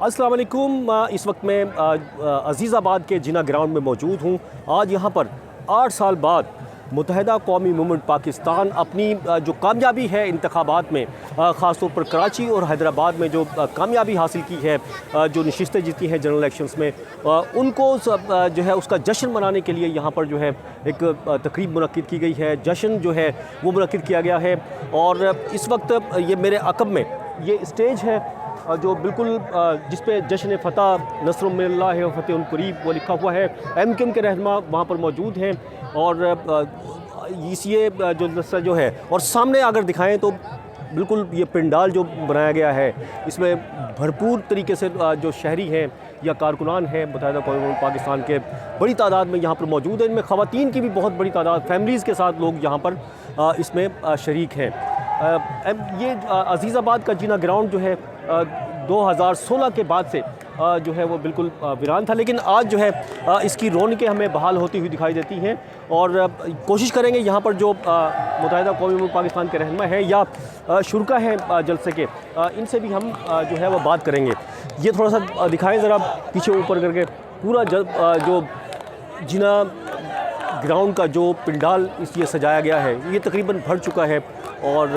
अस्सलाम वालेकुम। इस वक्त मैं अजीज़ाबाद के जिना ग्राउंड में मौजूद हूँ। आज यहाँ पर 8 साल बाद मुत्तहिदा कौमी मूवमेंट पाकिस्तान अपनी जो कामयाबी है इंतखाबात में, ख़ास तौर पर कराची और हैदराबाद में जो कामयाबी हासिल की है, जो नशिस्तें जीती हैं जनरल इलेक्शंस में, उनको जो है उसका जश्न मनाने के लिए यहाँ पर जो है एक तकरीब मुनक्किद की गई है। जश्न जो है वो मुनक्किद किया गया है और इस वक्त ये मेरे अक़ब में ये स्टेज है जो बिल्कुल जिस पे जश्न फ़तह नस्रुम मिनल्लाहि व फ़तहुन क़रीब वो लिखा हुआ है। एमक्यूएम के रहनुमा वहाँ पर मौजूद हैं और ये जो है, और सामने अगर दिखाएं तो बिल्कुल ये पंडाल जो बनाया गया है इसमें भरपूर तरीके से जो शहरी हैं या कारकुनान हैं मुत्तहिदा कौमी मूवमेंट पाकिस्तान के बड़ी तादाद में यहाँ पर मौजूद हैं। इनमें ख़वातीन की भी बहुत बड़ी तादाद, फैमिलीज़ के साथ लोग यहाँ पर इसमें शरीक हैं। ये अजीज़ाबाद का जिना ग्राउंड जो है 2016 के बाद से जो है वो बिल्कुल वीरान था, लेकिन आज जो है इसकी रौनकें हमें बहाल होती हुई दिखाई देती हैं और कोशिश करेंगे यहाँ पर जो मुत्तहिदा कौमी मूवमेंट पाकिस्तान के रहनुमा हैं या शुरका हैं जलसे के, इनसे भी हम जो है वो बात करेंगे। ये थोड़ा सा दिखाएं ज़रा पीछे ऊपर करके, पूरा जो जिना ग्राउंड का जो पंडाल इसलिए सजाया गया है ये तकरीबन भर चुका है और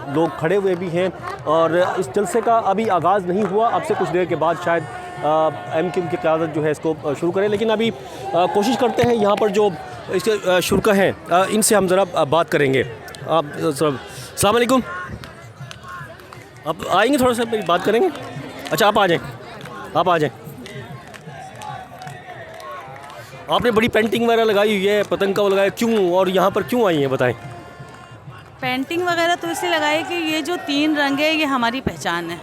लोग खड़े हुए भी हैं और इस जलसे का अभी आगाज़ नहीं हुआ। अब से कुछ देर के बाद शायद एमक्यूएम की क़यादत जो है इसको शुरू करें, लेकिन अभी कोशिश करते हैं यहाँ पर जो इसके शुरका हैं इनसे हम ज़रा बात करेंगे। आप अस्सलाम वालेकुम, आप आएंगे थोड़ा सा बात करेंगे? अच्छा आप आ जाएँ, आप आ जाएँ। आपने बड़ी पेंटिंग वगैरह लगाई हुई है, पतंग का लगाया, क्यों और यहाँ पर क्यों आई हैं बताएं? पेंटिंग वगैरह तो इसलिए लगाई कि ये जो 3 रंग है ये हमारी पहचान है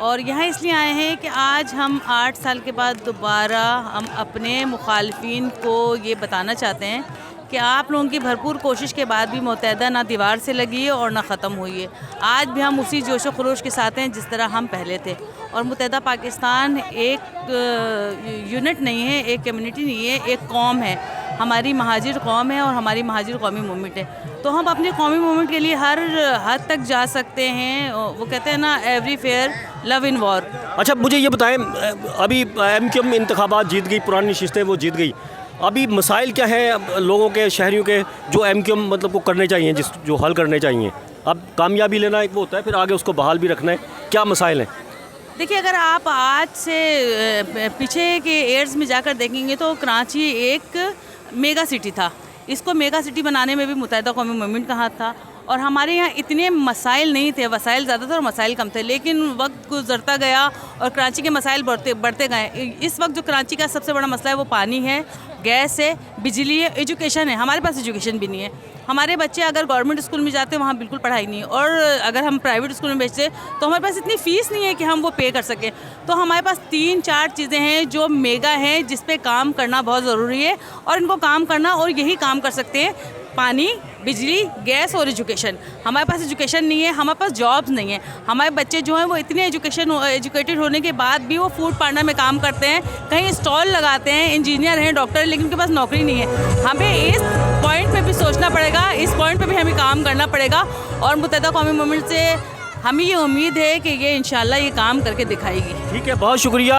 और यहाँ इसलिए आए हैं कि आज हम 8 साल के बाद दोबारा हम अपने मुखालफिन को ये बताना चाहते हैं कि आप लोगों की भरपूर कोशिश के बाद भी मुत्तहिदा ना दीवार से लगी है और ना ख़त्म हुई है। आज भी हम उसी जोश व खरोश के साथ हैं जिस तरह हम पहले थे और मुत्तहिदा पाकिस्तान एक यूनिट नहीं है, एक कम्युनिटी नहीं है, एक कौम है। हमारी महाजिर कौम है और हमारी महाजिर कौमी मूवमेंट है, तो हम अपनी कौमी मूवमेंट के लिए हर हद तक जा सकते हैं। वो कहते हैं ना, every fair love in war. अच्छा मुझे ये बताएं, अभी एमक्यूएम इंतखाबात जीत गई, पुरानी नशिस्तें वो जीत गई, अभी मसाइल क्या हैं लोगों के, शहरियों के, जो एमक्यूएम मतलब को करने चाहिए, जो हल करने चाहिए? अब कामयाबी लेना एक वो होता है, फिर आगे उसको बहाल भी रखना है, क्या मसाइल हैं? देखिए, अगर आप आज से पीछे के एयर्स में जाकर देखेंगे तो कराची एक मेगा सिटी था। इसको मेगा सिटी बनाने में भी मुत्तहिदा कौमी मूवमेंट का हाथ था और हमारे यहाँ इतने मसाइल नहीं थे, वसाइल ज़्यादा थे और मसाइल कम थे, लेकिन वक्त गुजरता गया और कराची के मसाइल बढ़ते गए। इस वक्त जो कराची का सबसे बड़ा मसला है वो पानी है, गैस है, बिजली है, एजुकेशन है। हमारे पास एजुकेशन भी नहीं है। हमारे बच्चे अगर गवर्नमेंट स्कूल में जाते हैं वहाँ बिल्कुल पढ़ाई नहीं है और अगर हम प्राइवेट स्कूल में भेजते तो हमारे पास इतनी फ़ीस नहीं है कि हम वो पे कर सकें। तो हमारे पास 3-4 चीज़ें हैं जो मेगा हैं, जिस पे काम करना बहुत ज़रूरी है और इनको काम करना, और यही काम कर सकते हैं पानी, बिजली, गैस और एजुकेशन। हमारे पास एजुकेशन नहीं है, हमारे पास जॉब्स नहीं है। हमारे बच्चे जो हैं वो इतने एजुकेटेड होने के बाद भी वो फूड पार्लर में काम करते हैं, कहीं स्टॉल लगाते हैं, इंजीनियर हैं, डॉक्टर हैं, लेकिन उनके पास नौकरी नहीं है। हमें इस पॉइंट पे भी सोचना पड़ेगा, इस पॉइंट पे भी हमें काम करना पड़ेगा और मुत्तहिदा कौमी मूवमेंट से हमें ये उम्मीद है कि ये इंशाल्लाह ये काम करके दिखाएगी। ठीक है, बहुत शुक्रिया।